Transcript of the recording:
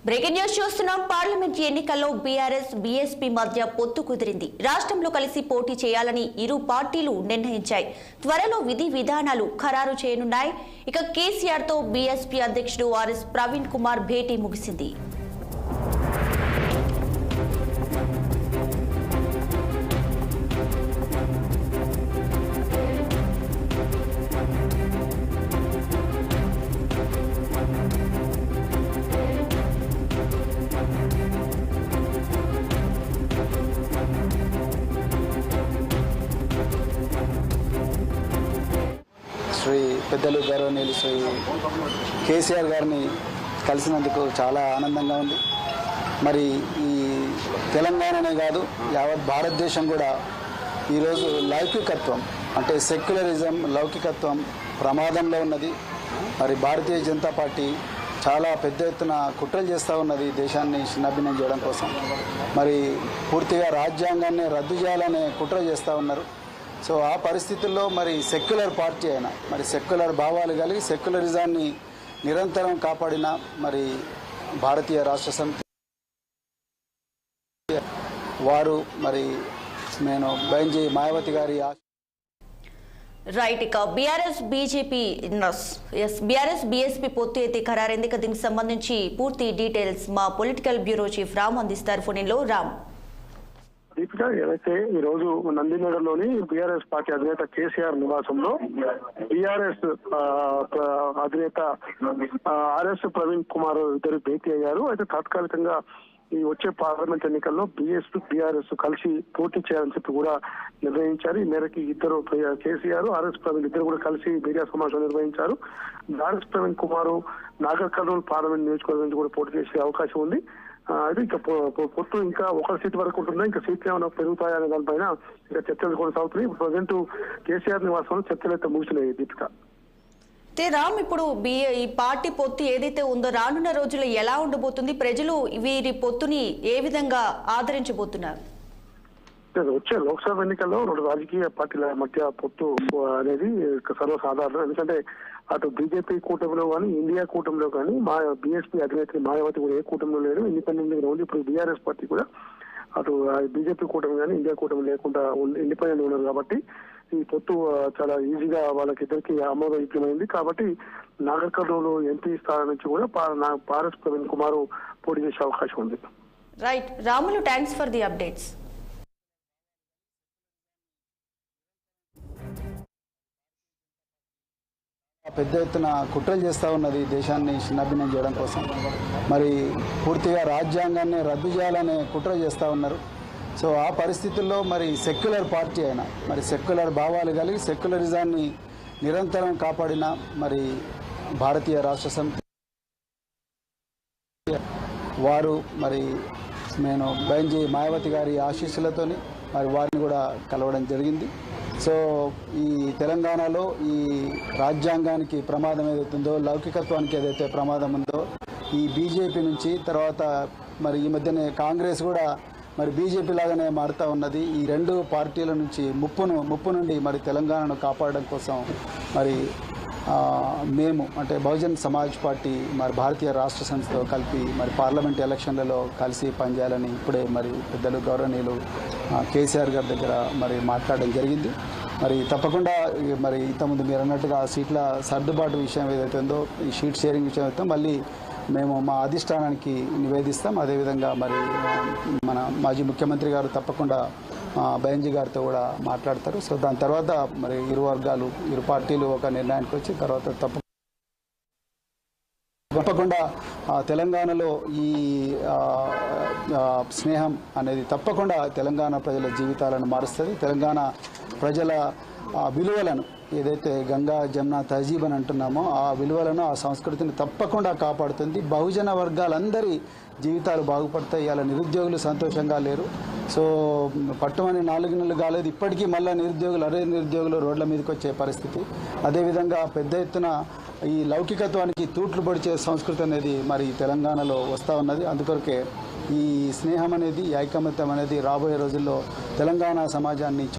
Breaking news చూస్తున్నాం. Parliament ఎన్నికల్లో BRS BSP మధ్య పొత్తు కుదిరింది. రాష్ట్రంలో కలిసి పోటీ చేయాలని ఇరు పార్టీలు నిర్ణయించాయి. త్వరలో విధి విధానాలు ఖరారు చేయనున్నాయి. ఇక కేసీఆర్ తో బీఎస్పీ అధ్యక్షుడు ఆర్ఎస్ ప్రవీణ్ కుమార్ భేటీ ముగిసింది. శ్రీ పెద్దలు గౌరవనీయులు శ్రీ కేసీఆర్ గారిని కలిసినందుకు చాలా ఆనందంగా ఉంది. మరి ఈ తెలంగాణనే కాదు యావత్ భారతదేశం కూడా ఈరోజు లౌకికత్వం అంటే సెక్యులరిజం లౌకికత్వం ప్రమాదంలో ఉన్నది. మరి భారతీయ జనతా పార్టీ చాలా పెద్ద ఎత్తున కుట్రలు చేస్తూ ఉన్నది దేశాన్ని చిన్నభిన్నం చేయడం కోసం. మరి పూర్తిగా రాజ్యాంగాన్ని రద్దు చేయాలనే కుట్ర చేస్తూ ఉన్నారు. సో ఆ పరిస్థితుల్లో మరి సెక్యులర్ పార్టీ అయినా మరి సెక్యులర్ భావాలు కలిగి సెక్యులరిజాన్ని నిరంతరం కాపాడిన మరి భారతీయ రాష్ట్ర సమితి వారు మరి నేను బెంజీ మాయావతి గారి రైట్. ఇక బీఆర్ఎస్ బీఎస్పీ పొత్తు అయితే ఖరారైంది. ఇక దీనికి సంబంధించి పూర్తి డీటెయిల్స్ మా పొలిటికల్ బ్యూరో చీఫ్ రామ్ అందిస్తారు. ఫోన్లో రామ్. దీపిక, ఏదైతే ఈ రోజు నందినగర్ లోని బీఆర్ఎస్ పార్టీ అధినేత కేసీఆర్ నివాసంలో బీఆర్ఎస్ అధినేత ఆర్ఎస్ ప్రవీణ్ కుమార్ ఇద్దరు భేటీ అయ్యారు. అయితే తాత్కాలికంగా ఈ వచ్చే పార్లమెంట్ ఎన్నికల్లో బీఎస్పీ బీఆర్ఎస్ కలిసి పోటీ చేయాలని చెప్పి కూడా నిర్ణయించారు. ఈ మేరకు ఇద్దరు కేసీఆర్ ఆర్ఎస్ ప్రవీణ్ ఇద్దరు కూడా కలిసి మీడియా సమావేశం నిర్వహించారు. ఆర్ఎస్ ప్రవీణ్ కుమార్ నాగర్ కర్నూలు పార్లమెంట్ నియోజకవర్గం నుంచి కూడా పోటీ చేసే అవకాశం ఉంది. అయితే ఇక పొత్తు ఇంకా ఒక సీట్ వరకు ఉంటుందా, ఇంకా సీట్లు ఏమైనా పెరుగుతాయా అనే దానిపైన ఇంకా చర్చలు కొనసాగుతున్నాయి. ఇప్పుడు ప్రజెంట్ కేసీఆర్ నివాసంలో చర్చలు అయితే ముగిసినాయి. దీపిక, రామ్, ఇప్పుడు ఈ పార్టీ పొత్తు ఏదైతే ఉందో రానున్న రోజుల్లో ఎలా ఉండబోతుంది? ప్రజలు వీరి పొత్తుని ఏ విధంగా ఆదరించబోతున్నారు? వచ్చే లోక్సభ ఎన్నికల్లో రెండు రాజకీయ పార్టీల మధ్య పొత్తు అనేది సర్వసాధారణం. ఎందుకంటే అటు బీజేపీ కూటమిలో కానీ ఇండియా కూటమిలో కానీ బీఎస్పీ అధినేత్రి మాయావతి కూడా ఏ కూటమిలో లేదు, ఇండిపెండెంట్ గా ఉంది. ఇప్పుడు బీఆర్ఎస్ పార్టీ కూడా అటు బీజేపీ కూటమి కానీ ఇండియా కూటమి లేకుండా ఇండిపెండెంట్ ఉన్నారు. కాబట్టి ఈ పొత్తు చాలా ఈజీగా వాళ్ళకి ఇద్దరికి ఆమోదయోగ్యమైంది. కాబట్టి నాగర్ కర్నూలు ఎంపీ స్థానం నుంచి కూడా ఆర్ఎస్ ప్రవీణ్ కుమార్ పోటీ చేసే అవకాశం ఉంది. Right Ramulu, thanks for the updates. పెద్ద ఎత్తున కుట్రలు చేస్తూ ఉన్నది దేశాన్ని చిన్నభిన్నం చేయడం కోసం. మరి పూర్తిగా రాజ్యాంగాన్ని రద్దు చేయాలనే కుట్ర చేస్తూ ఉన్నారు. సో ఆ పరిస్థితుల్లో మరి సెక్యులర్ పార్టీ అయినా మరి సెక్యులర్ భావాలు కలిగి సెక్యులరిజాన్ని నిరంతరం కాపాడిన మరి భారతీయ రాష్ట్ర సమితి వారు మరి నేను బెంజీ మాయావతి గారి ఆశీస్సులతోని మరి వారిని కూడా కలవడం జరిగింది. సో ఈ తెలంగాణలో ఈ రాజ్యాంగానికి ప్రమాదం ఏదైతుందో లౌకికత్వానికి ఏదైతే ప్రమాదం ఉందో ఈ బీజేపీ నుంచి తర్వాత మరి ఈ మధ్యనే కాంగ్రెస్ కూడా మరి బీజేపీ లాగానే మారుతూ ఉన్నది. ఈ రెండు పార్టీల నుంచి ముప్పు నుండి మరి తెలంగాణను కాపాడడం కోసం మరి మేము అంటే బహుజన్ సమాజ్ పార్టీ మరి భారతీయ రాష్ట్ర సమితితో కలిపి మరి పార్లమెంట్ ఎలక్షన్లలో కలిసి పనిచేయాలని ఇప్పుడే మరి పెద్దలు గౌరవనీయులు కేసీఆర్ గారి దగ్గర మరి మాట్లాడడం జరిగింది. మరి తప్పకుండా మరి ఇంతకుముందు మీరు అన్నట్టుగా సీట్ల సర్దుబాటు విషయం ఏదైతే ఉందో ఈ షీట్ షేరింగ్ విషయం అయితే మళ్ళీ మేము మా అధిష్టానానికి నివేదిస్తాం. అదేవిధంగా మరి మన మాజీ ముఖ్యమంత్రి గారు తప్పకుండా బెంజీ గారితో కూడా మాట్లాడతారు. సో దాని తర్వాత మరి ఇరు వర్గాలు ఇరు పార్టీలు ఒక నిర్ణయానికి వచ్చి తర్వాత తప్పకుండా తెలంగాణలో ఈ స్నేహం అనేది తప్పకుండా తెలంగాణ ప్రజల జీవితాలను మారుస్తుంది. తెలంగాణ ప్రజల విలువలను ఏదైతే గంగా జమున తహజీబ్ అని అంటున్నామో ఆ విలువలను ఆ సంస్కృతిని తప్పకుండా కాపాడుతుంది. బహుజన వర్గాలందరి జీవితాలు బాగుపడతాయి. ఇలా నిరుద్యోగులు సంతోషంగా లేరు. సో పట్టుమని 4 నెలలు కాలేదు, ఇప్పటికీ మళ్ళీ నిరుద్యోగులు రోడ్ల మీదకి వచ్చే పరిస్థితి. అదేవిధంగా పెద్ద ఎత్తున ఈ లౌకికత్వానికి తూట్లు పొడిచే సంస్కృతి అనేది మరి తెలంగాణలో వస్తూ ఉన్నది. అందుకొరకే ఈ స్నేహం అనేది ఐకమత్యం అనేది రాబోయే రోజుల్లో తెలంగాణ సమాజాన్ని